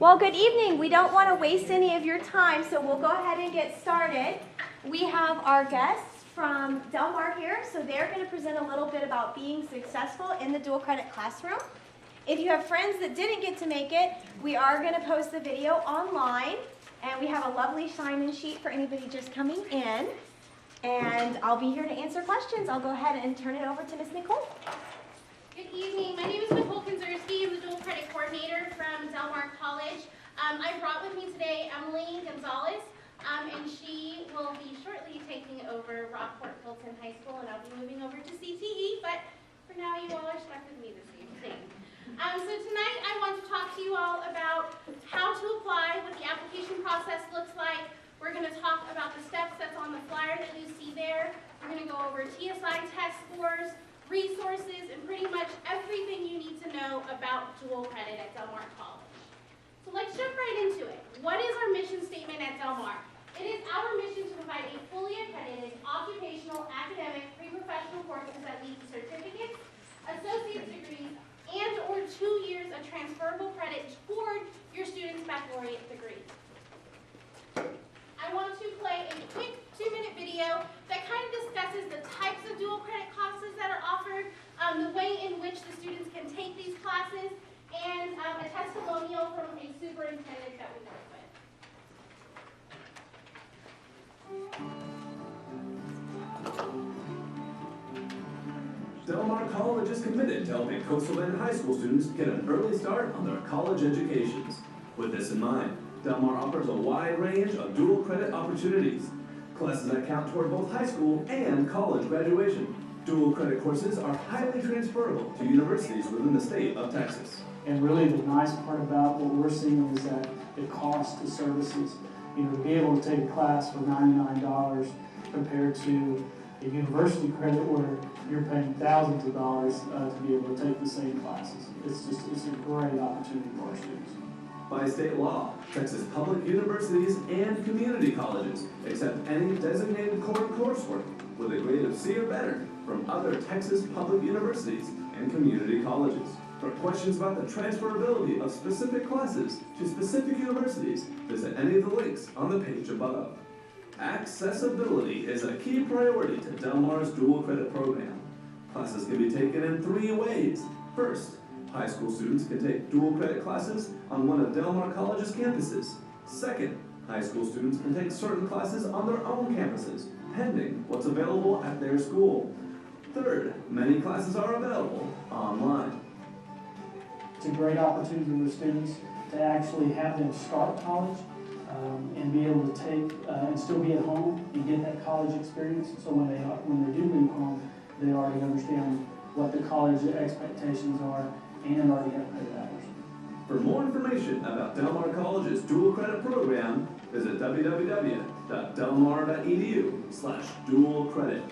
Well, good evening. We don't want to waste any of your time, so we'll go ahead and get started. We have our guests from Del Mar here, so they're going to present a little bit about being successful in the dual credit classroom. If you have friends that didn't get to make it, we are going to post the video online, and we have a lovely sign-in sheet for anybody just coming in. And I'll be here to answer questions. I'll go ahead and turn it over to Ms. Nicole. Good evening. My name is Nicole Kinzerski. I'm the dual credit coordinator from Del Mar College. I brought with me today Emily Gonzalez, and she will be shortly taking over Rockport-Fulton High School, and I'll be moving over to CTE, but for now you all are stuck with me this evening. So tonight I want to talk to you all about how to apply, what the application process looks like. We're going to talk about the steps that's on the flyer that you see there. We're going to go over TSI test scores, resources, and pretty much everything you need to know about dual credit at Del Mar College. So let's jump right into it. What is our mission statement at Del Mar? It is our mission to provide a fully accredited, occupational, academic, pre-professional courses that lead to certificates, associate's degrees, and or 2 years of transferable credit toward your student's baccalaureate degree. I want to play a quick 2-minute video that kind of discusses the types of dual credit classes that are offered, the way in which the students can take these classes, and a testimonial from a superintendent that we work with. Del Mar College is committed to helping Coastal Bend High School students get an early start on their college educations. With this in mind, Del Mar offers a wide range of dual credit opportunities. Classes that count toward both high school and college graduation. Dual credit courses are highly transferable to universities within the state of Texas. And really the nice part about what we're seeing is that the cost of services, to be able to take a class for $99 compared to a university credit where you're paying thousands of dollars to be able to take the same classes. It's a great opportunity for our students. By state law, Texas public universities and community colleges accept any designated core coursework with a grade of C or better from other Texas public universities and community colleges. For questions about the transferability of specific classes to specific universities, visit any of the links on the page above. Accessibility is a key priority to Del Mar's dual credit program. Classes can be taken in 3 ways. First, high school students can take dual credit classes on one of Del Mar College's campuses. Second, high school students can take certain classes on their own campuses, pending what's available at their school. Third, many classes are available online. It's a great opportunity for students to actually have them start college and be able to take and still be at home and get that college experience. So when they do leave home, they already understand what the college expectations are and already have credit hours. For more information about Del Mar College's dual credit program, visit www.delmar.edu/dual credit.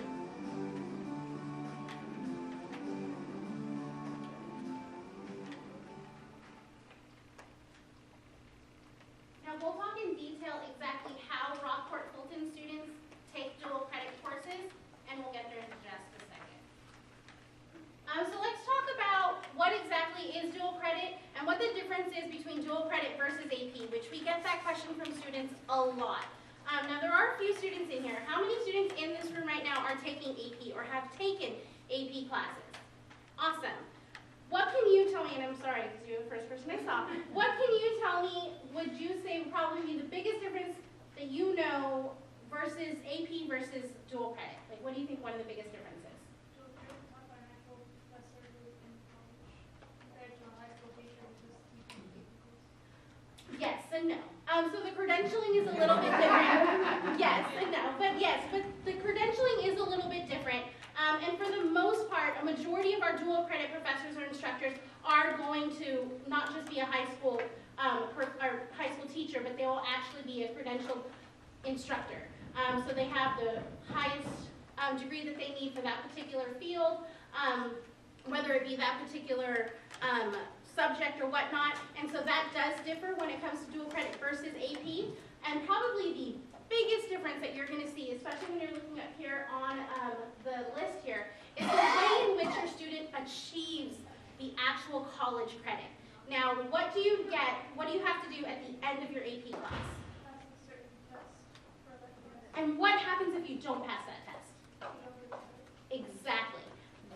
Now we'll talk in detail exactly how Rockport-Fulton students take dual credit courses, and we'll get there in just a second. So let's talk about what exactly is dual credit and what the difference is between dual credit versus AP, which we get that question from students a lot. Now there are a few students in here. How many students in this room right now are taking AP or have taken AP classes? Awesome. What can you tell me, and I'm sorry because you're the first person I saw, what can you tell me would you say would probably be the biggest difference that you know versus AP versus dual credit? Like what do you think one of the biggest differences is? Yes and no. So the credentialing is a little bit different. Yes and no, but the credentialing is a little bit different. And for the most part, a majority of our dual credit professors or instructors are going to not just be a high school teacher, but they will actually be a credentialed instructor. So they have the highest degree that they need for that particular field, whether it be that particular subject or whatnot, and so that does differ when it comes to dual credit versus AP, and probably the biggest difference that you're going to see, especially when you're looking up here on the list here, is the way in which your student achieves the actual college credit. Now, what do you get, what do you have to do at the end of your AP class? And what happens if you don't pass that test? Exactly.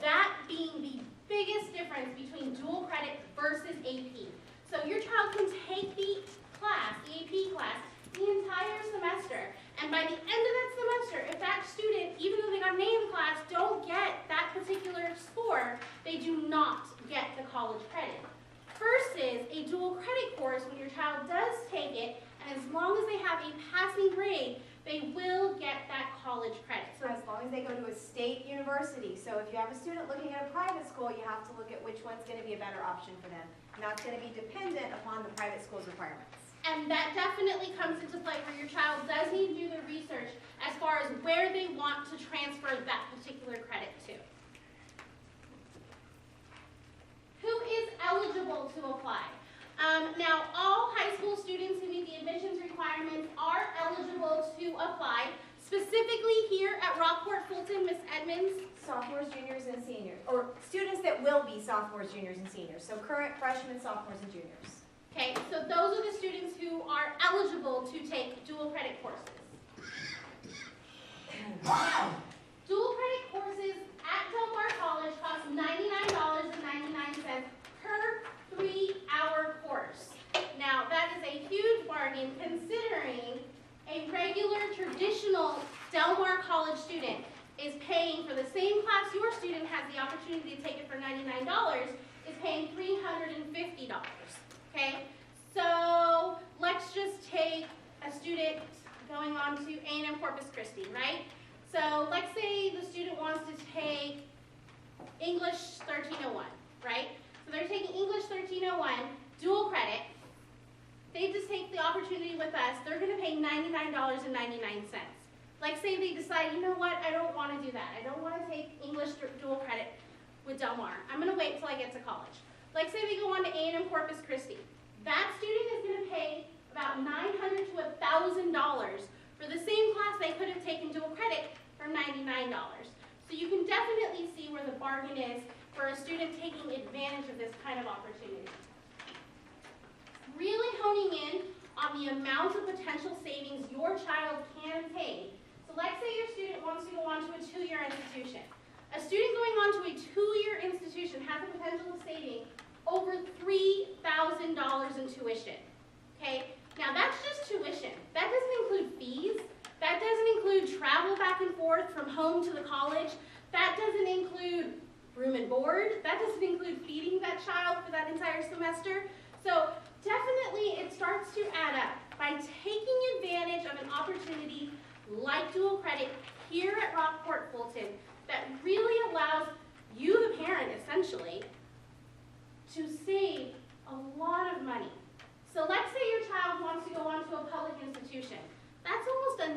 That being the biggest difference between dual credit versus AP. So your child can take the class, the AP class, the entire semester, and by the end of that semester, if that student, even though they got an A in the class, don't get that particular score, they do not get the college credit. Versus a dual credit course, when your child does take it, and as long as they have a passing grade, they will get that college credit. So as long as they go to a state university. So if you have a student looking at a private school, you have to look at which one's going to be a better option for them. And that's going to be dependent upon the private school's requirements. And that definitely comes into play where your child does need to do their research as far as where they want to transfer that particular credit to. Who is eligible to apply? Now, all high school students who meet the admissions requirements are eligible to apply. Specifically here at Rockport-Fulton, Ms. Edmonds. Sophomores, juniors, and seniors. Or students that will be sophomores, juniors, and seniors. So current freshmen, sophomores, and juniors. Okay, so those are the students who are eligible to take dual credit courses. Now, dual credit courses at Del Mar College cost $99.99 per 3-hour course. Now, that is a huge bargain considering a regular traditional Del Mar College student is paying for the same class your student has the opportunity to take it for $99, is paying $350. Okay, so let's just take a student going on to A&M Corpus Christi, right? So let's say the student wants to take English 1301, right? So they're taking English 1301, dual credit. They just take the opportunity with us. They're going to pay $99.99. Like say they decide, you know what, I don't want to do that. I don't want to take English dual credit with Del Mar. I'm going to wait till I get to college. Like say they go on to A&M Corpus Christi. That student is going to pay about $900 to $1,000 for the same class they could have taken dual credit for $99. So you can definitely see where the bargain is for a student taking advantage of this kind of opportunity. Really honing in on the amount of potential savings your child can attain. So let's say your student wants to go on to a 2-year institution. A student going on to a 2-year institution has the potential of saving over $3,000 in tuition. Okay? Now that's just tuition. That doesn't include fees. That doesn't include travel back and forth from home to the college. That doesn't include room and board. That doesn't include feeding that child for that entire semester. So definitely it starts to add up. By taking advantage of an opportunity like dual credit here at Rockport-Fulton that really allows you, the parent, essentially, to save a lot of money. So let's say your child wants to go on to a public institution. That's almost a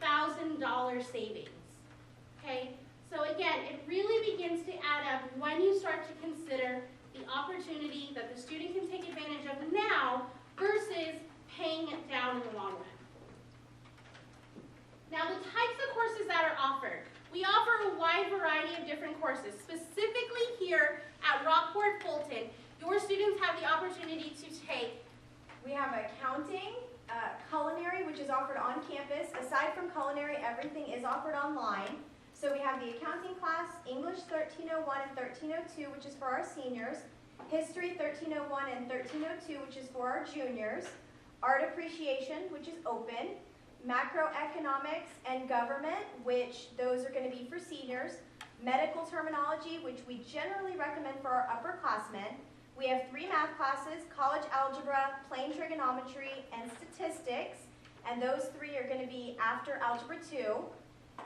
$9,000 savings. Okay? So again, it really begins to add up when you start to consider the opportunity that the student can take advantage of now versus paying it down in the long run. Now, the types of courses that are offered. We offer a wide variety of different courses. Specifically here at Rockport-Fulton, your students have the opportunity to take. We have accounting, culinary, which is offered on campus. Aside from culinary, everything is offered online. So we have the accounting class, English 1301 and 1302, which is for our seniors, History 1301 and 1302, which is for our juniors, Art Appreciation, which is open, Macroeconomics and Government, which those are going to be for seniors, Medical Terminology, which we generally recommend for our upperclassmen. We have 3 math classes, College Algebra, Plane Trigonometry, and Statistics, and those 3 are going to be after Algebra 2.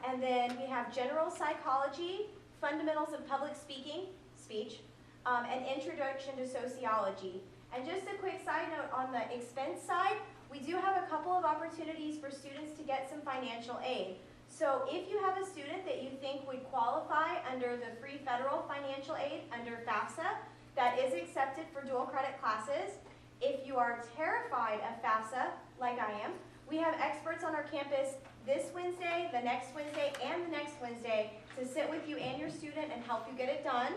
And then we have General Psychology, Fundamentals of Public Speech, and Introduction to Sociology. And just a quick side note on the expense side, we do have a couple of opportunities for students to get some financial aid. So if you have a student that you think would qualify under the free federal financial aid under FAFSA, that is accepted for dual credit classes. If you are terrified of FAFSA, like I am, we have experts on our campus this Wednesday, the next Wednesday, and the next Wednesday to sit with you and your student and help you get it done.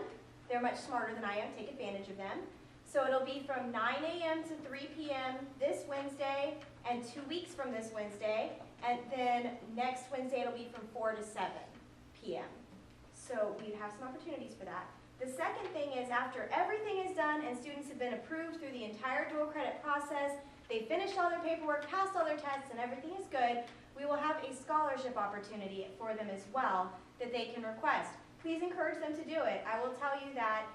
They're much smarter than I am. Take advantage of them. So it'll be from 9 a.m. to 3 p.m. this Wednesday and 2 weeks from this Wednesday. And then next Wednesday it'll be from 4 to 7 p.m. So we have some opportunities for that. The second thing is after everything is done and students have been approved through the entire dual credit process, they finished all their paperwork, passed all their tests, and everything is good, we will have a scholarship opportunity for them as well that they can request. Please encourage them to do it. I will tell you that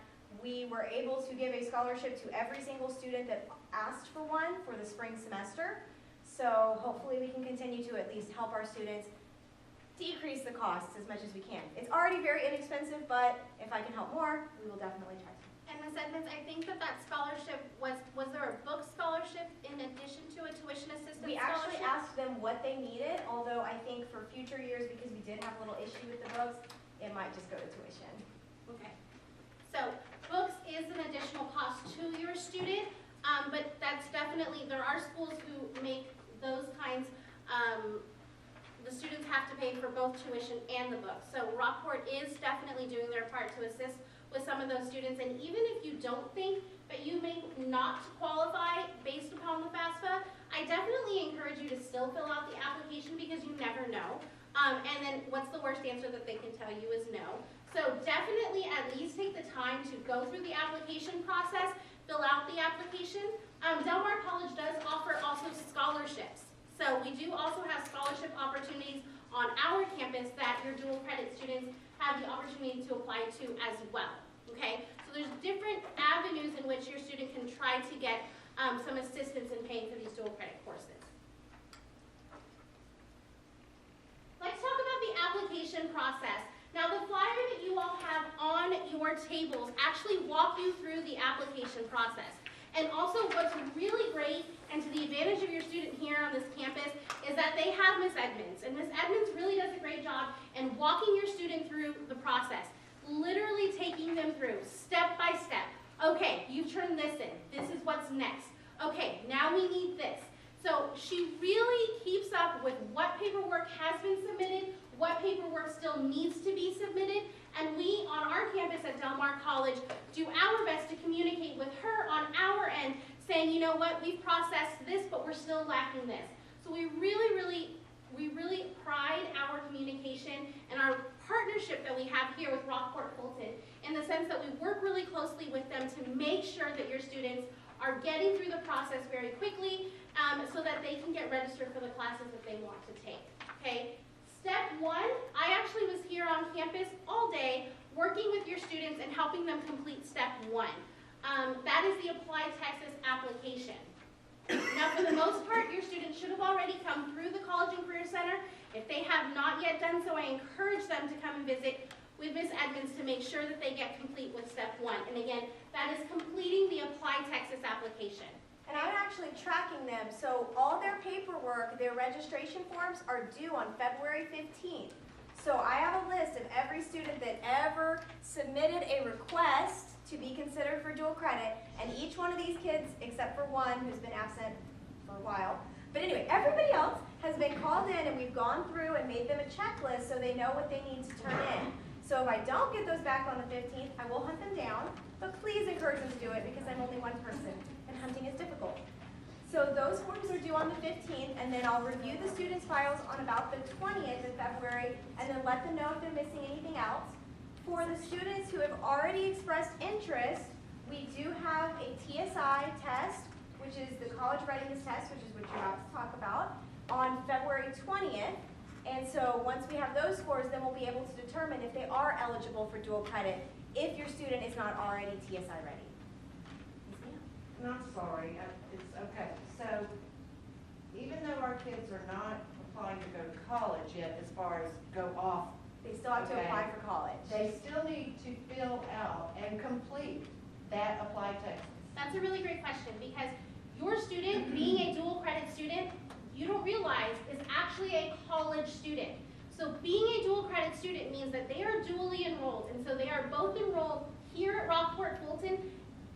we were able to give a scholarship to every single student that asked for one for the spring semester. So hopefully we can continue to at least help our students decrease the costs as much as we can. It's already very inexpensive, but if I can help more, we will definitely try to. And Ms. Edmonds, I think that scholarship, was there a book scholarship in addition to a tuition assistance We scholarship? actually asked them what they needed, although I think for future years, because we did have a little issue with the books, it might just go to tuition. Okay. So books is an additional cost to your student, but that's definitely, there are schools who make those kinds, the students have to pay for both tuition and the books. So Rockport is definitely doing their part to assist with some of those students, and even if you don't think that you may not qualify based upon the FAFSA, I definitely encourage you to still fill out the application because you never know. And then what's the worst answer that they can tell you is no. So definitely at least take the time to go through the application process, fill out the application. Del Mar College does offer also scholarships. So we do also have scholarship opportunities on our campus that your dual credit students have the opportunity to apply to as well, okay? So there's different avenues in which your student can try to get some assistance in paying for these dual credit courses. Let's talk about the application process. Now the flyer that you all have on your tables actually walk you through the application process. And also what's really great, and to the advantage of your student here on this campus, is that they have Ms. Edmonds. And Ms. Edmonds really does a great job in walking your student through the process, literally taking them through step by step. Okay, you've turned this in. This is what's next. Okay, now we need this. So she really keeps up with what paperwork has been submitted, what paperwork still needs to be submitted, and we on our campus at Del Mar College do our best to communicate with her on our end, saying, you know what, we've processed this, but we're still lacking this. So we really pride our communication and our partnership that we have here with Rockport-Fulton in the sense that we work really closely with them to make sure that your students are getting through the process very quickly so that they can get registered for the classes that they want to take, okay? Step one, I actually was here on campus all day working with your students and helping them complete step one. That is the Apply Texas application. Now, for the most part, your students should have already come through the College and Career Center. If they have not yet done so, I encourage them to come and visit with Ms. Edmonds to make sure that they get complete with step one. And again, that is completing the Apply Texas application. And I'm actually tracking them, so all their paperwork, their registration forms are due on February 15th. So I have a list of every student that ever submitted a request to be considered for dual credit, and each one of these kids, except for one who's been absent for a while, but anyway, everybody else has been called in and we've gone through and made them a checklist so they know what they need to turn in. So if I don't get those back on the 15th, I will hunt them down, but please encourage them to do it because I'm only one person and hunting is difficult. So those forms are due on the 15th, and then I'll review the students' files on about the 20th of February and then let them know if they're missing anything else. For the students who have already expressed interest, we do have a TSI test, which is the college readiness test, which is what you're about to talk about, on February 20th. And so once we have those scores, then we'll be able to determine if they are eligible for dual credit if your student is not already TSI ready. Yes, ma'am. And I'm sorry, it's okay. So even though our kids are not applying to go to college yet, as far as go off, They still have to Okay. apply for college. they still need to fill out and complete that Apply Texas. That's a really great question because your student, being a dual credit student, you don't realize is actually a college student. So being a dual credit student means that they are dually enrolled, and so they are both enrolled here at Rockport-Fulton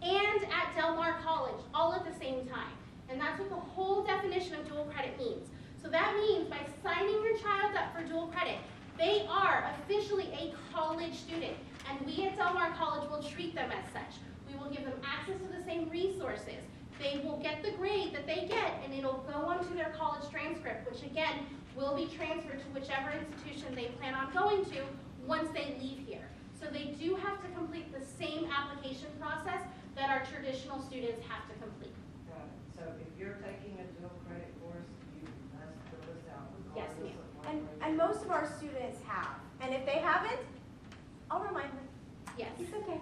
and at Del Mar College, all at the same time. And that's what the whole definition of dual credit means. So that means by signing your child up for dual credit, they are officially a college student, and we at Del Mar College will treat them as such. We will give them access to the same resources. They will get the grade that they get, and it'll go onto their college transcript, which again, will be transferred to whichever institution they plan on going to once they leave here. So they do have to complete the same application process that our traditional students have to complete. Got it. So if you're taking a dual credit course, you must fill this out Yes, regardless ma'am. of what grade. And most of our students have. And if they haven't, I'll remind them. Yes. It's okay.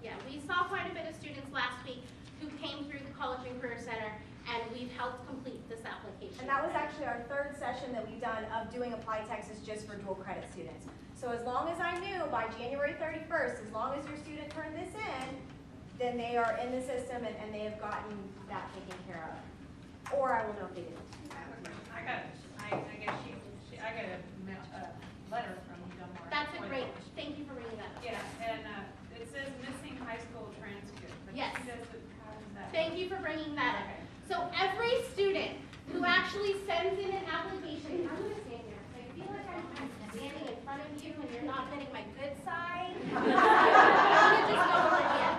Yeah, we saw quite a bit of students last week who came through the College and Career Center, and we've helped complete this application. And that was actually our third session that we've done of doing Apply Texas just for dual credit students. So as long as I knew by January 31st, as long as your student turned this in, then they are in the system and they have gotten that taken care of. Or I will know if they didn't. I got a letter from Del Mar. That's a great, thank you for bringing that up. Yeah, and it says missing high school transcript. But Yes. how does that? Thank you for bringing that up. Okay. So every student who actually sends in an application, I'm going to stand here. I feel like I'm standing in front of you and you're not getting my good side. I'm going to just go over here.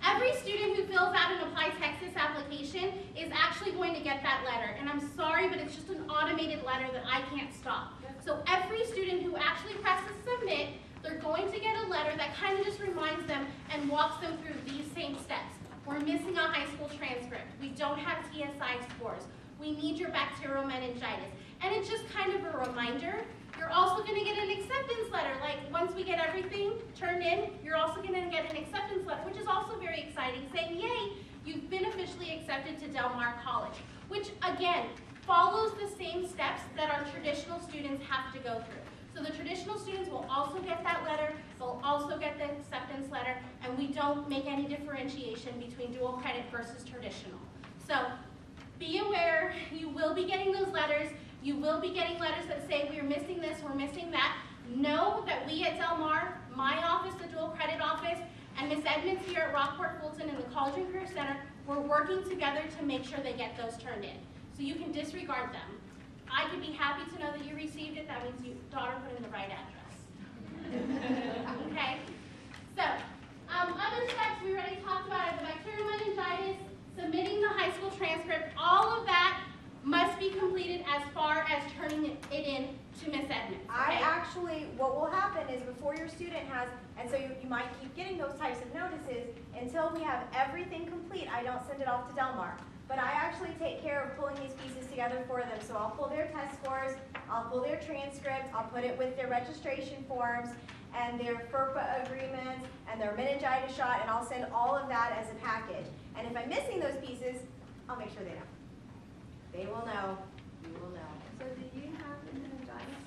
Every student who fills out an Apply Texas application is actually going to get that letter. And I'm sorry, but it's just an automated letter that I can't stop. So every student who actually presses submit, they're going to get a letter that kind of just reminds them and walks them through these same steps. We're missing a high school transcript. We don't have TSI scores. We need your bacterial meningitis. And it's just kind of a reminder. You're also going to get an acceptance letter. Like once we get everything turned in, you're also going to get an acceptance letter, which is also very exciting, saying, yay, you've been officially accepted to Del Mar College, which again, follows the same steps that our traditional students have to go through. So the traditional students will also get that letter, they'll also get the acceptance letter, and we don't make any differentiation between dual credit versus traditional. So be aware, you will be getting those letters, you will be getting letters that say we're missing this, we're missing that. Know that we at Del Mar, my office, the dual credit office, and Ms. Edmonds here at Rockport-Fulton and the College and Career Center, we're working together to make sure they get those turned in. So you can disregard them. I could be happy to know that you received it. That means your daughter put in the right address. Okay? So, other steps we already talked about are the bacterial meningitis, submitting the high school transcript. All of that must be completed as far as turning it in to Ms. Edmonds. I actually, what will happen is before your student has, and so you might keep getting those types of notices, until we have everything complete, I don't send it off to Del Mar. But I actually take care of pulling these pieces together for them. So I'll pull their test scores, I'll pull their transcripts, I'll put it with their registration forms and their FERPA agreements and their meningitis shot, and I'll send all of that as a package. And if I'm missing those pieces, I'll make sure they know. They will know. You will know. So do you have the meningitis?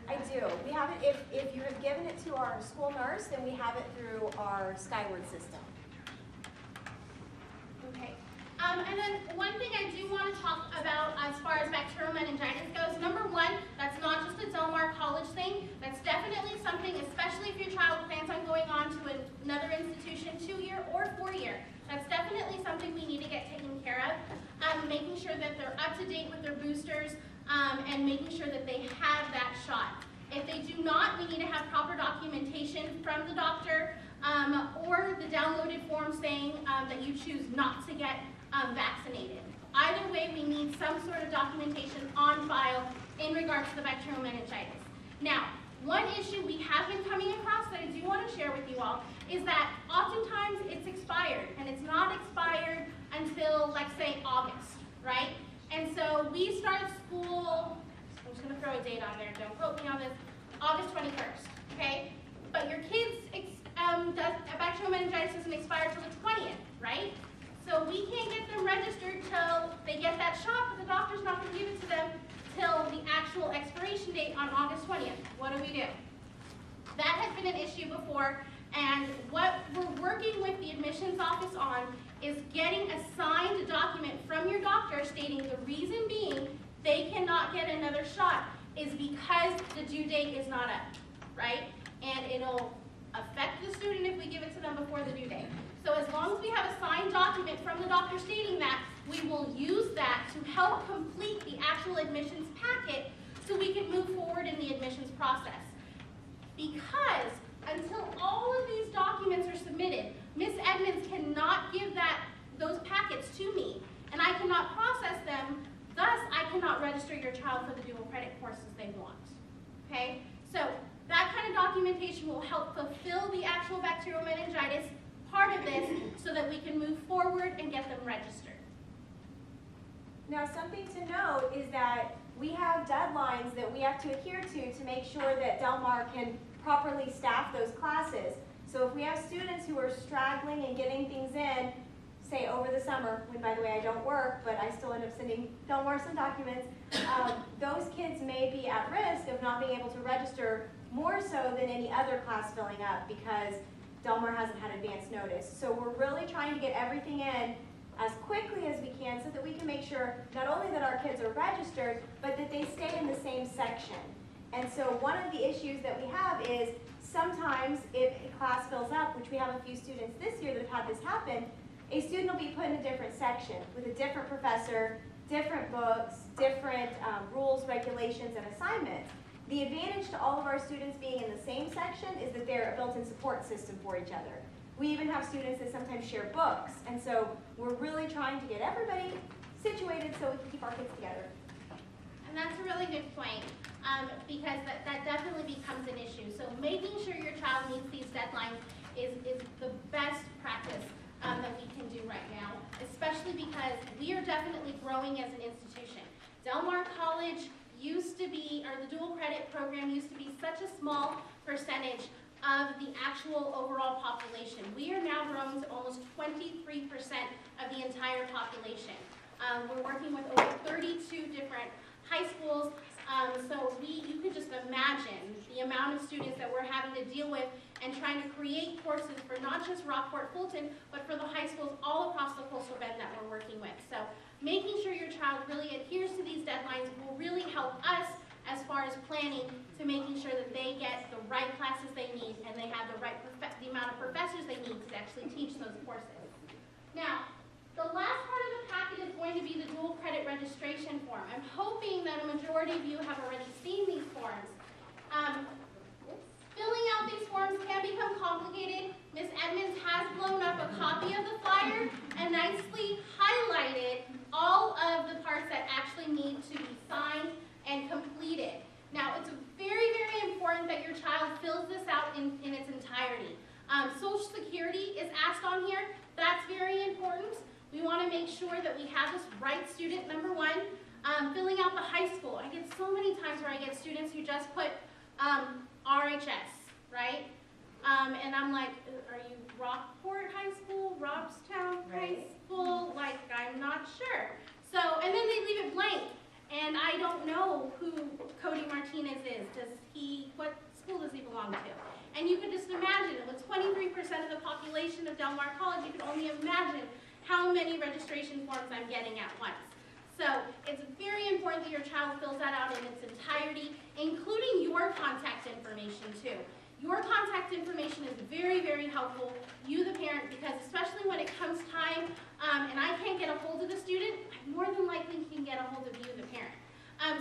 I do. We have it, if you have given it to our school nurse, then we have it through our Skyward system. Okay. And then one thing I do want to talk about as far as bacterial meningitis goes, number one, that's not just a Del Mar College thing. That's definitely something, especially if your child plans on going on to another institution, 2-year or 4-year. That's definitely something we need to get taken care of. Making sure that they're up to date with their boosters and making sure that they have that shot. If they do not, we need to have proper documentation from the doctor or the downloaded form saying that you choose not to get vaccinated. Either way, we need some sort of documentation on file in regards to the bacterial meningitis. Now, one issue we have been coming across that I do want to share with you all is that oftentimes it's expired, and it's not expired until, let's say, August, right? And so we start school, I'm just going to throw a date on there, don't quote me on this, August 21st, okay? But your kids' bacterial meningitis doesn't expire till the 20th, right? So we can't get them registered till they get that shot, but the doctor's not going to give it to them till the actual expiration date on August 20th. What do? That has been an issue before, and what we're working with the admissions office on is getting a signed document from your doctor stating the reason being they cannot get another shot is because the due date is not up, right? And it'll affect the student if we give it to them before the due date. So as long as we have a signed document from the doctor stating that, we will use that to help complete the actual admissions packet so we can move forward in the admissions process. Because until all of these documents are submitted, Ms. Edmonds cannot give those packets to me, and I cannot process them, thus I cannot register your child for the dual credit courses they want. Okay? So that kind of documentation will help fulfill the actual bacterial meningitis part of this so that we can move forward and get them registered. Now, something to note is that we have deadlines that we have to adhere to make sure that Del Mar can properly staff those classes. So if we have students who are straggling and getting things in, say over the summer, when by the way I don't work, but I still end up sending Del Mar some documents, those kids may be at risk of not being able to register more so than any other class filling up because Del Mar hasn't had advance notice. So we're really trying to get everything in as quickly as we can so that we can make sure not only that our kids are registered, but that they stay in the same section. And so one of the issues that we have is sometimes if a class fills up, which we have a few students this year that have had this happen, a student will be put in a different section with a different professor, different books, different rules, regulations, and assignments. The advantage to all of our students being in the same section is that they're a built-in support system for each other. We even have students that sometimes share books, and so we're really trying to get everybody situated so we can keep our kids together. And that's a really good point, because that definitely becomes an issue. So making sure your child meets these deadlines is the best practice that we can do right now, especially because we are definitely growing as an institution. Del Mar College used to be, or the dual credit program used to be such a small percentage of the actual overall population. We are now growing to almost 23% of the entire population. We're working with over 32 different high schools, so you could just imagine the amount of students that we're having to deal with and trying to create courses for not just Rockport-Fulton, but for the high schools all across the coastal bend that we're working with. So making sure your child really adheres to these deadlines will really help us as far as planning to making sure that they get the right classes they need and they have the amount of professors they need to actually teach those courses. Now, the last part of the packet is going to be the dual credit registration form. I'm hoping that a majority of you have already seen these forms. Filling out these forms can become complicated. Ms. Edmonds has blown up a copy of the flyer and nicely highlighted all of the parts that actually need to be signed and completed. Now, it's very, very important that your child fills this out in its entirety. Social Security is asked on here. That's very important. We want to make sure that we have this right student, number one. Filling out the high school. I get so many times where I get students who just put RHS, right? And I'm like, are you Rockport High School, Robstown High School? Like, I'm not sure. So, and then they leave it blank. And I don't know who Cody Martinez is. What school does he belong to? And you can just imagine, with 23% of the population of Del Mar College, you can only imagine how many registration forms I'm getting at once. So it's very important that your child fills that out in its entirety, including your contact information too. Your contact information is very, very helpful, you the parent, because especially when it comes time and I can't get a hold of the student, I more than likely can get a hold of you, the parent.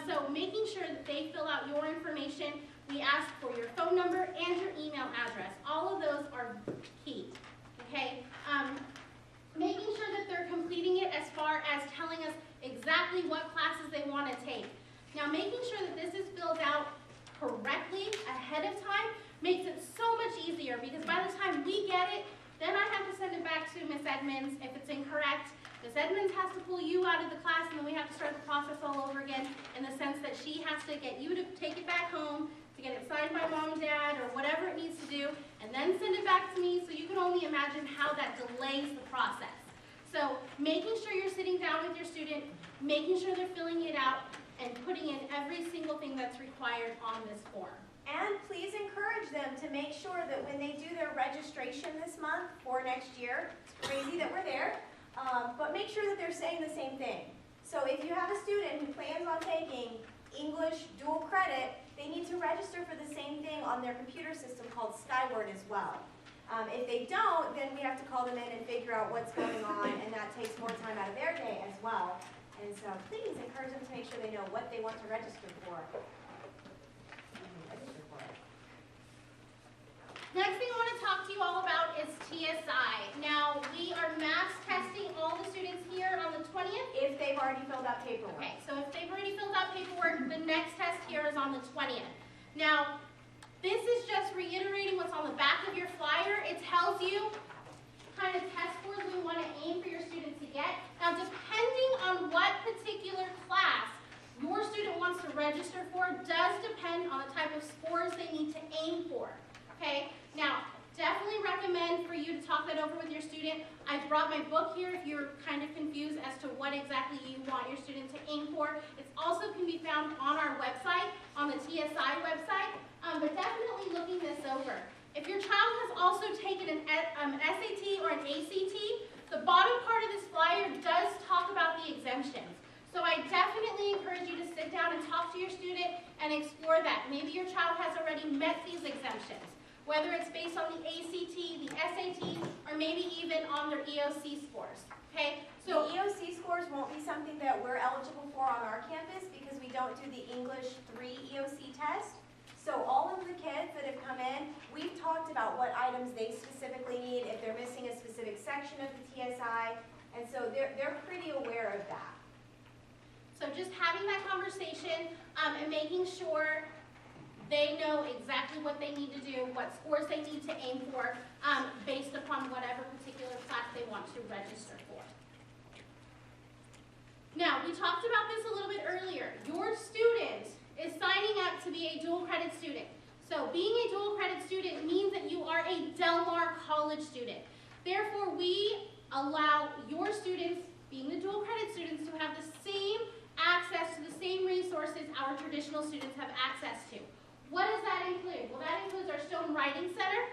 So making sure that they fill out your information, we ask for your phone number and your email address. All of those are key, okay? Making sure that they're completing it as far as telling us exactly what classes they want to take. Now, making sure that this is filled out correctly ahead of time makes it so much easier, because by the time we get it, then I have to send it back to Ms. Edmonds if it's incorrect. Ms. Edmonds has to pull you out of the class, and then we have to start the process all over again, in the sense that she has to get you to take it back home, to get it signed by mom and dad, or whatever it needs to do, and then send it back to me. So you can only imagine how that delays the process. So making sure you're sitting down with your student, making sure they're filling it out, and putting in every single thing that's required on this form. And please encourage them to make sure that when they do their registration this month for next year, it's crazy that we're there, but make sure that they're saying the same thing. So if you have a student who plans on taking English dual credit, they need to register for the same thing on their computer system called Skyward as well. If they don't, then we have to call them in and figure out what's going on, and that takes more time out of their day as well. And so please encourage them to make sure they know what they want to register for. Next thing I want to talk to you all about is TSI. Now, we are mass testing all the students here on the 20th. If they've already filled out paperwork. Okay, so if they've already filled out paperwork, the next test here is on the 20th. Now, this is just reiterating what's on the back of your flyer. It tells you kind of test scores we want to aim for your student to get. Now, depending on what particular class your student wants to register for does depend on the type of scores they need to aim for. Okay? Now, definitely recommend for you to talk that over with your student. I brought my book here if you're kind of confused as to what exactly you want your student to aim for. It also can be found on our website, on the TSI website, but definitely looking this over. If your child has also taken an SAT or an ACT, the bottom part of this flyer does talk about the exemptions. So I definitely encourage you to sit down and talk to your student and explore that. Maybe your child has already met these exemptions, whether it's based on the ACT, the SAT, or maybe even on their EOC scores. Okay? So the EOC scores won't be something that we're eligible for on our campus because we don't do the English 3 EOC test. So all of the kids that have come in, we've talked about what items they specifically need, if they're missing a specific section of the TSI, and so they're pretty aware of that. So just having that conversation and making sure they know exactly what they need to do, what scores they need to aim for, based upon whatever particular class they want to register for. Now, we talked about this a little bit earlier. Your student is signing up to be a dual credit student. So being a dual credit student means that you are a Del Mar College student. Therefore, we allow your students, being the dual credit students, to have the same access to the same resources our traditional students have access to. What does that include? Well, that includes our Stone Writing Center.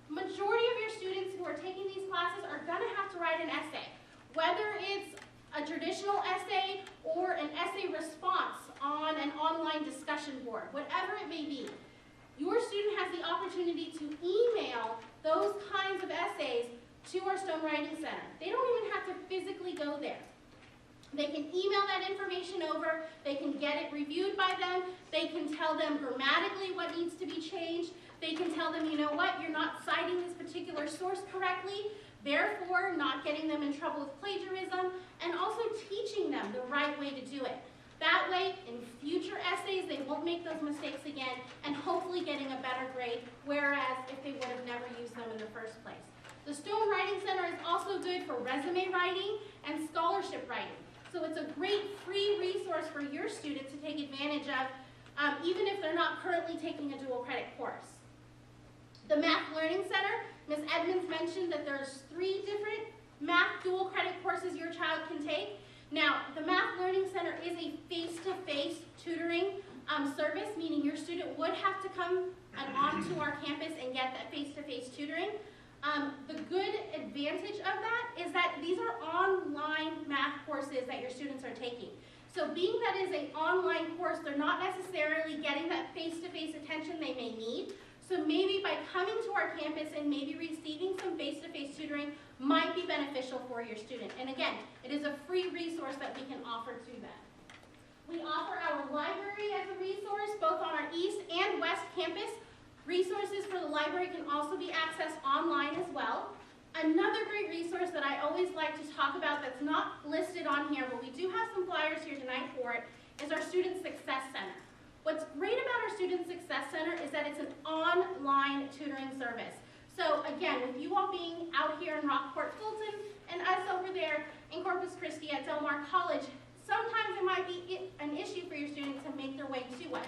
Majority of your students who are taking these classes are going to have to write an essay, whether it's a traditional essay or an essay response on an online discussion board, whatever it may be. Your student has the opportunity to email those kinds of essays to our Stone Writing Center. They don't even have to physically go there. They can email that information over, they can get it reviewed by them, they can tell them grammatically what needs to be changed, they can tell them, you know what, you're not citing this particular source correctly, therefore not getting them in trouble with plagiarism, and also teaching them the right way to do it. That way, in future essays, they won't make those mistakes again, and hopefully getting a better grade, whereas if they would have never used them in the first place. The Stone Writing Center is also good for resume writing and scholarship writing. So it's a great free resource for your students to take advantage of, even if they're not currently taking a dual credit course. The Math Learning Center, Ms. Edmonds mentioned that there's 3 different math dual credit courses your child can take. Now, the Math Learning Center is a face-to-face tutoring service, meaning your student would have to come onto our campus and get that face-to-face tutoring. The good advantage of that is that these are online math courses that your students are taking. So being that is an online course, they're not necessarily getting that face-to-face attention they may need. So maybe by coming to our campus and maybe receiving some face-to-face tutoring might be beneficial for your student. And again, it is a free resource that we can offer to them. We offer our library as a resource, both on our East and West campus. Resources for the library can also be accessed online as well. Another great resource that I always like to talk about that's not listed on here, but we do have some flyers here tonight for it, is our Student Success Center. What's great about our Student Success Center is that it's an online tutoring service. So again, with you all being out here in Rockport-Fulton and us over there in Corpus Christi at Del Mar College, sometimes it might be an issue for your students to make their way to us.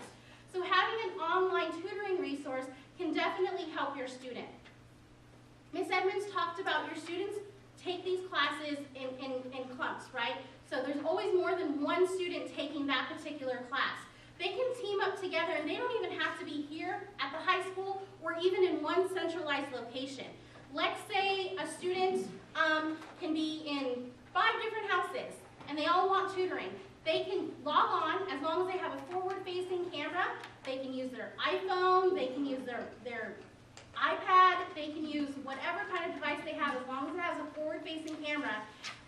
So having an online tutoring resource can definitely help your student. Ms. Edmonds talked about your students take these classes in clumps, right? So there's always more than one student taking that particular class. They can team up together and they don't even have to be here at the high school or even in one centralized location. Let's say a student can be in 5 different houses and they all want tutoring. They can log on as long as they have a forward-facing camera. They can use their iPhone, they can use their iPad, they can use whatever kind of device they have as long as it has a forward-facing camera,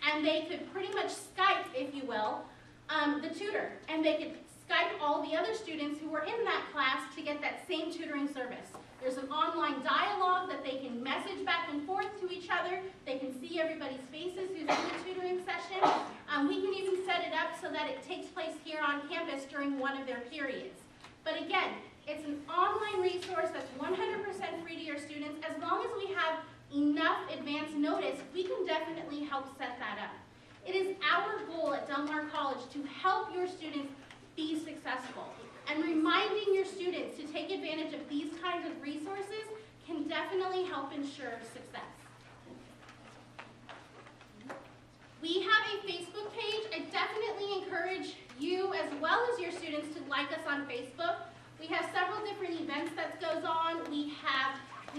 and they could pretty much Skype, if you will, the tutor, and they could Skype all the other students who were in that class to get that same tutoring service. There's an online dialogue that they can message back and forth to each other. They can see everybody's faces who's in the tutoring session. We can even set it up so that it takes place here on campus during one of their periods. But again, it's an online resource that's 100% free to your students. As long as we have enough advance notice, we can definitely help set that up. It is our goal at Del Mar College to help your students be successful. And reminding your students to take advantage of these kinds of resources can definitely help ensure success. We have a Facebook page. I definitely encourage you as well as your students to like us on Facebook. We have several different events that goes on. We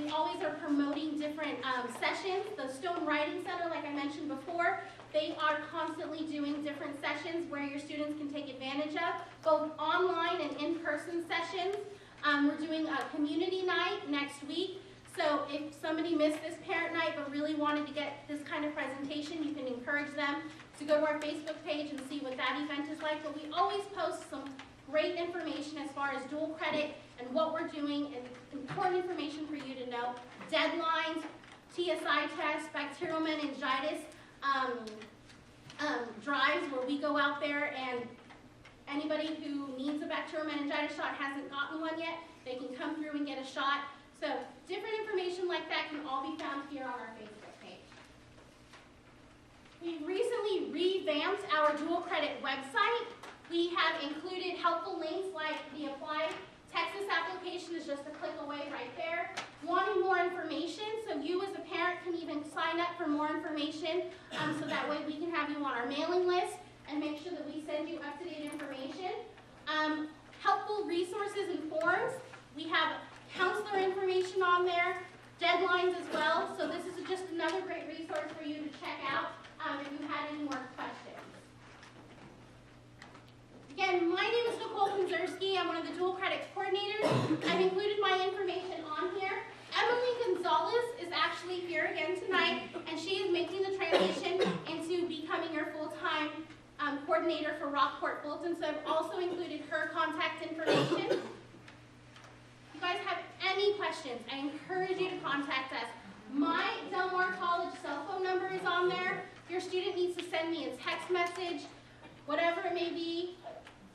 always are promoting different sessions. The Stone Writing Center, like I mentioned before, they are constantly doing different sessions where your students can take advantage of, both online and in-person sessions. We're doing a community night next week. So if somebody missed this parent night but really wanted to get this kind of presentation, you can encourage them to go to our Facebook page and see what that event is like. But we always post some great information as far as dual credit and what we're doing, and important information for you to know. Deadlines, TSI tests, bacterial meningitis, drives where we go out there and anybody who needs a bacterial meningitis shot hasn't gotten one yet, they can come through and get a shot. So different information like that can all be found here on our Facebook page. We recently revamped our dual credit website. We have included helpful links like the Apply Texas application is just a click away right there. Wanting more information, so you as a parent can even sign up for more information, so that way we can have you on our mailing list and make sure that we send you up-to-date information. Helpful resources and forms. We have counselor information on there, deadlines as well, so this is just another great resource for you to check out if you had any more questions. Again, my name is Nicole Konzerski. I'm one of the dual credit coordinators. I've included my information on here. Emily Gonzalez is actually here again tonight, and she is making the transition into becoming your full-time coordinator for Rockport-Fulton, so I've also included her contact information. If you guys have any questions, I encourage you to contact us. My Del Mar College cell phone number is on there. If your student needs to send me a text message, whatever it may be,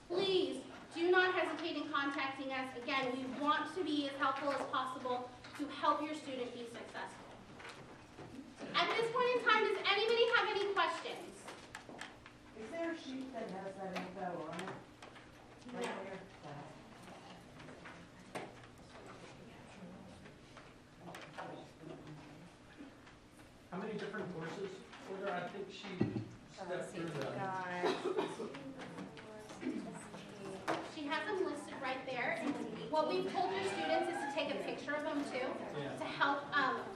please do not hesitate in contacting us. Again, we want to be as helpful as possible to help your student be successful. At this point in time, does anybody have any questions? Is there a sheet that has that info on it? Right there? How many different courses were there? I think she stepped through them. She has them listed right there. And what we've told your students is to take a picture of them too, to help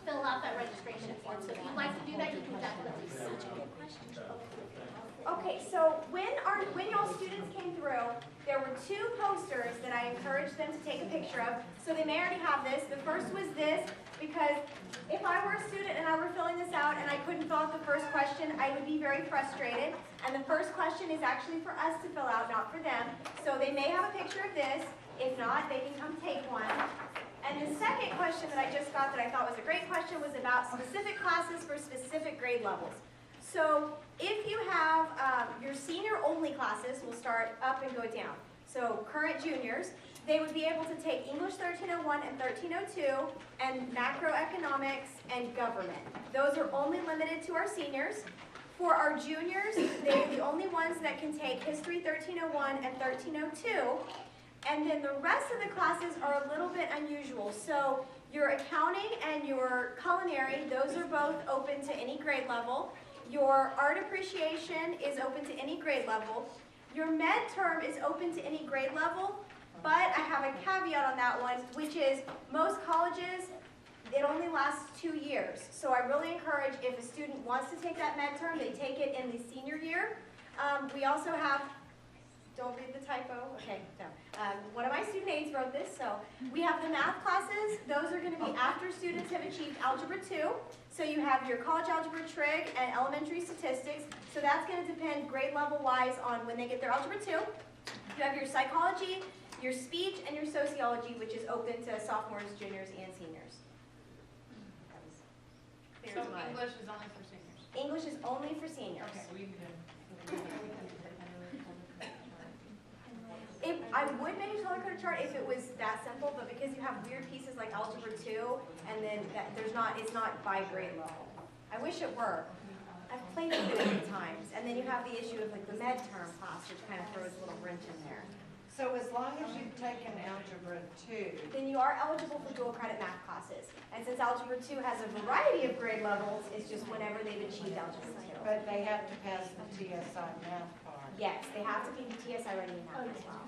fill out that registration form. So if you'd like to do that, you can definitely do that. Okay, so when y'all students came through, there were two posters that I encouraged them to take a picture of. So they may already have this. The first was this, because if I were a student and I were filling this out and I couldn't fill out the first question, I would be very frustrated. And the first question is actually for us to fill out, not for them. So they may have a picture of this. If not, they can come take one. And the second question that I just got that I thought was a great question was about specific classes for specific grade levels. So if you have your senior-only classes, will start up and go down. So current juniors, they would be able to take English 1301 and 1302 and macroeconomics and government. Those are only limited to our seniors. For our juniors, they're the only ones that can take History 1301 and 1302. And then the rest of the classes are a little bit unusual. So your accounting and your culinary, those are both open to any grade level. Your art appreciation is open to any grade level. Your med term is open to any grade level, but I have a caveat on that one, which is most colleges, it only lasts 2 years. So I really encourage if a student wants to take that med term, they take it in the senior year. We also have, don't read the typo, okay, no. One of my student aides wrote this, so we have the math classes. Those are going to be after students have achieved Algebra 2. So you have your college algebra trig and elementary statistics. So that's going to depend grade level wise on when they get their Algebra 2. You have your psychology your speech, and your sociology, which is open to sophomores, juniors, and seniors. That was clear So as mud. English is only for seniors. English is only for seniors. Okay, we can. I would make a color-coded chart if it was that simple, but because you have weird pieces like Algebra 2, and then it's not by grade level. I wish it were. I've played with it a few times, and then you have the issue of like the med-term class, which kind of throws a little wrench in there. So as long as you've taken Algebra 2, Then you are eligible for dual credit math classes. And since Algebra 2 has a variety of grade levels, it's just whenever they've achieved Algebra 2. but they have to pass the TSI math part. Yes, they have to be TSI ready in math as well.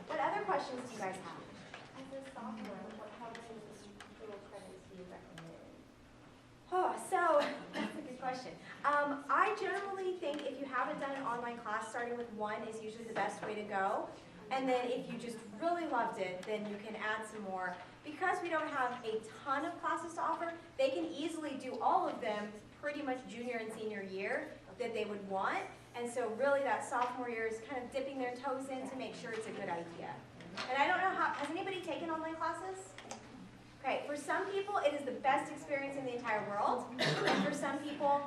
What other questions do you guys have? As a sophomore, how many dual credits do you recommend? Oh, so that's a good question. I generally think if you haven't done an online class, starting with one is usually the best way to go. And then if you just really loved it, then you can add some more. Because we don't have a ton of classes to offer, they can easily do all of them pretty much junior and senior year that they would want. And so really that sophomore year is kind of dipping their toes in to make sure it's a good idea. And I don't know has anybody taken online classes? Okay, for some people it is the best experience in the entire world, and for some people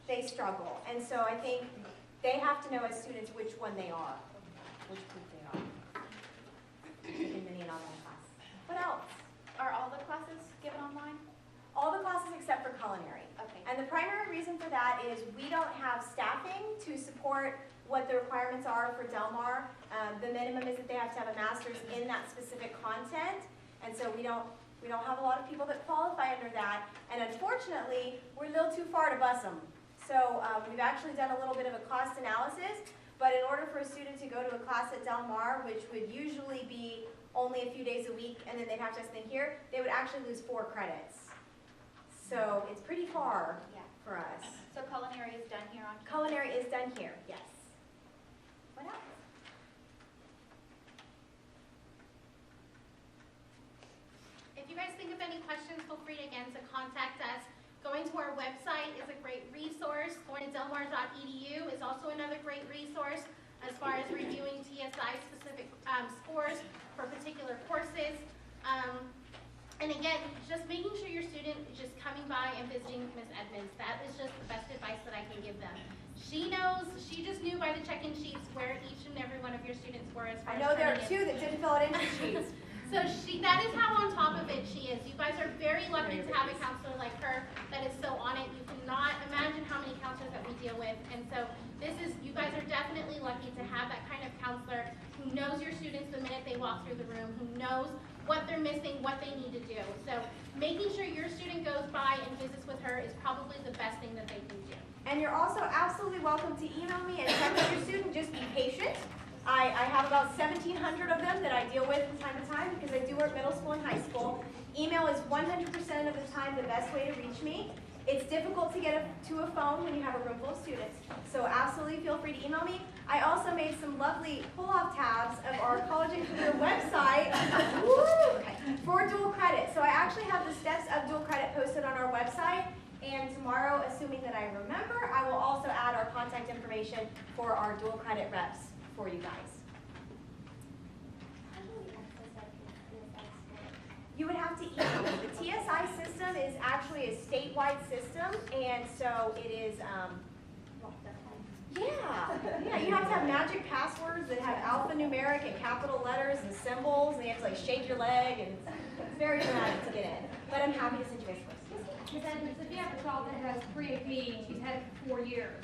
they struggle. And so I think they have to know as students which one they are, which group they are. Taking many an online class. What else? Are all the classes given online? All the classes except for culinary. Okay. And the primary reason for that is we don't have staffing to support what the requirements are for Del Mar. The minimum is that they have to have a master's in that specific content, and so we don't have a lot of people that qualify under that. And unfortunately, we're a little too far to bus them. So we've actually done a little bit of a cost analysis, but in order for a student to go to a class at Del Mar, which would usually be only a few days a week, and then they'd have to spend here, they would actually lose 4 credits. So it's pretty far Yeah. for us. So culinary is done here on campus? Culinary is done here, yes. What else? If you guys think of any questions, feel free again to contact us. Going to our website is a great resource. Going to delmar.edu is also another great resource as far as reviewing TSI specific scores for particular courses. And again, just making sure your student is just coming by and visiting Ms. Edmonds. That is just the best advice that I can give them. She just knew by the check-in sheets where each and every one of your students were as far I know there are as turning 2 in. that didn't fill out entry sheets. So that is how on top of it she is. You guys are very lucky to have a counselor like her that is so on it. You cannot imagine how many counselors that we deal with. And so you guys are definitely lucky to have that kind of counselor who knows your students the minute they walk through the room, who knows what they're missing, what they need to do. So making sure your student goes by and visits with her is probably the best thing that they can do. And you're also absolutely welcome to email me and check with your student. Just be patient. I have about 1,700 of them that I deal with from time to time because I do work middle school and high school. Email is 100% of the time the best way to reach me. It's difficult to get to a phone when you have a room full of students, so absolutely feel free to email me. I also made some lovely pull-off tabs of our college and career website for dual credit. So I actually have the steps of dual credit posted on our website, and tomorrow, assuming that I remember, I will also add our contact information for our dual credit reps for you guys. How do we access that TSI score? You would have to email me. The TSI system is actually a statewide system, and so it is, yeah, you have to have magic passwords that have alphanumeric and capital letters and symbols, and you have to like shake your leg, and it's very dramatic to get in. But I'm happy to send you guys first. Ms. Edmonds, if you have a child that has pre-AP and she's had it for 4 years,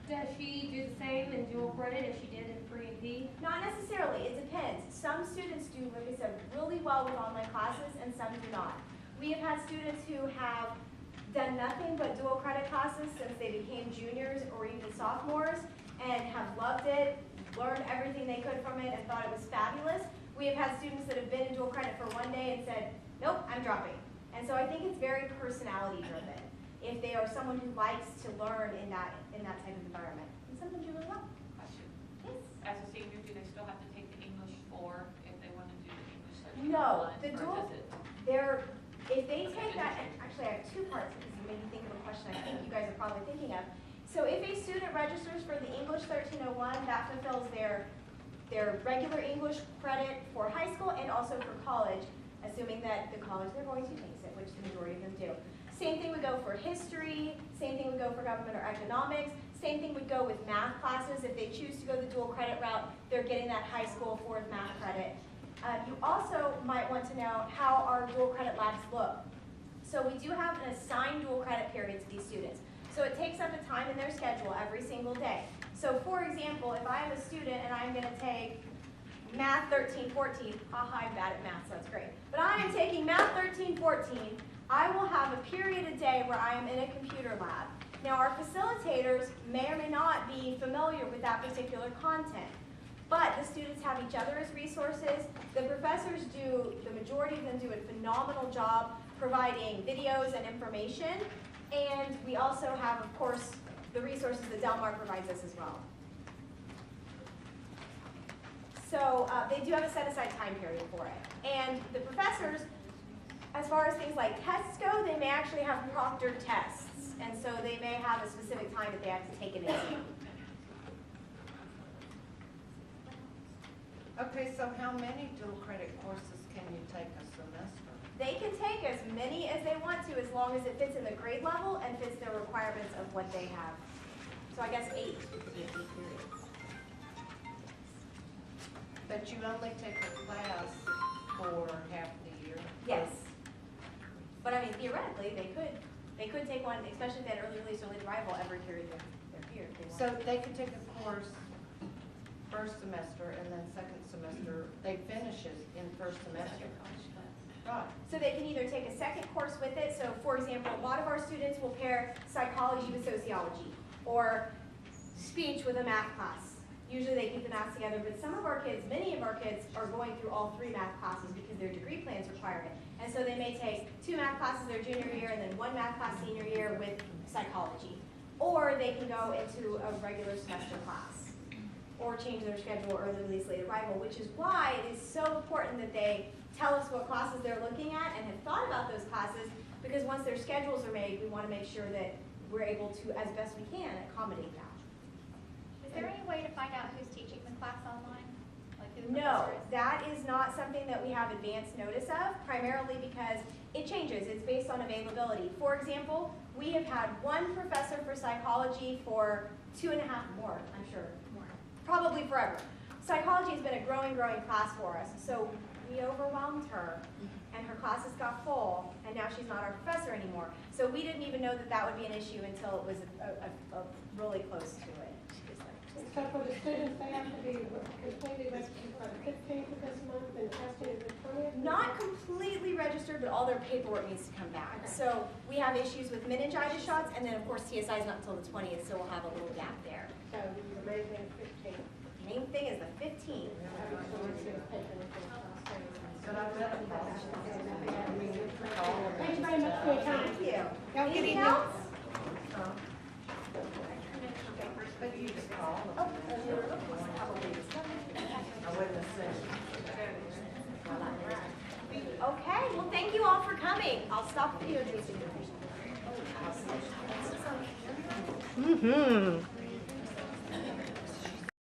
does she do the same in dual credit as she did in pre-AP? Not necessarily, it depends. Some students do, like I said, really well with online classes, and some do not. We have had students who have done nothing but dual credit classes since they became juniors or even sophomores, and have loved it, learned everything they could from it, and thought it was fabulous. We have had students that have been in dual credit for 1 day and said, nope, I'm dropping. And so I think it's very personality driven. If they are someone who likes to learn in that type of environment. And some of them do really well. Question. Yes? As a senior, do they still have to take the English 4 if they want to do the English 13? No, the Or dual, does it? if they take that, and actually I have 2 parts because you made me think of a question I think you guys are probably thinking of. So if a student registers for the English 1301, that fulfills their their regular English credit for high school and also for college, assuming that the college they're going to takes it, which the majority of them do. Same thing would go for history, same thing would go for government or economics, same thing would go with math classes. If they choose to go the dual credit route, they're getting that high school fourth math credit. You also might want to know how our dual credit labs look. So we do have an assigned dual credit period to these students. So it takes up a time in their schedule every single day. So for example, if I am a student and I'm going to take Math 13, 14, haha, I'm bad at math, so that's great. But I am taking Math 13, 14, I will have a period a day where I am in a computer lab. Now our facilitators may or may not be familiar with that particular content, but the students have each other as resources. The professors do, the majority of them do a phenomenal job providing videos and information, and we also have, of course, the resources that Del Mar provides us as well. So they do have a set-aside time period for it. And the professors, as far as things like tests go, they may actually have proctored tests. And so they may have a specific time that they have to take an exam. Okay, so how many dual credit courses can you take a semester? They can take as many as they want to, as long as it fits in the grade level and fits their requirements of what they have. So I guess 8 would be 8 periods. But you only take a class for half the year? Yes. But I mean, theoretically, they could take one, especially if they had early release, early arrival every period they're here. If they want. So they could take a course first semester and then second semester, they finish it in first semester. Right. So they can either take a second course with it. So for example, a lot of our students will pair psychology with sociology or speech with a math class. Usually they keep the math together, but some of our kids, many of our kids are going through all 3 math classes because their degree plans require it. And so they may take 2 math classes their junior year and then 1 math class senior year with psychology. Or they can go into a regular semester class or change their schedule early release, late arrival, which is why it is so important that they tell us what classes they're looking at and have thought about those classes, because once their schedules are made, we want to make sure that we're able to, as best we can, accommodate that. Is there any way to find out who's teaching the class online? Like who the No, professor is? that is not something that we have advance notice of, primarily because it changes. It's based on availability. For example, we have had 1 professor for psychology for 2.5 more, I'm sure, probably forever. Psychology has been a growing class for us, so we overwhelmed her, and her classes got full, and now she's not our professor anymore. So we didn't even know that that would be an issue until it was really close to it. So for the students, they have to be completely registered by the 15th of this month and tested the 20th? Not completely registered, but all their paperwork needs to come back. So we have issues with meningitis shots, and then of course TSI is not until the 20th, so we'll have a little gap there. So the main thing is 15th. Main thing is the 15th. Thank you very much for your time. Thank you. Y'all Anything else? But you just call. Oh, I wouldn't have said. okay, well thank you all for coming. I'll stop the video.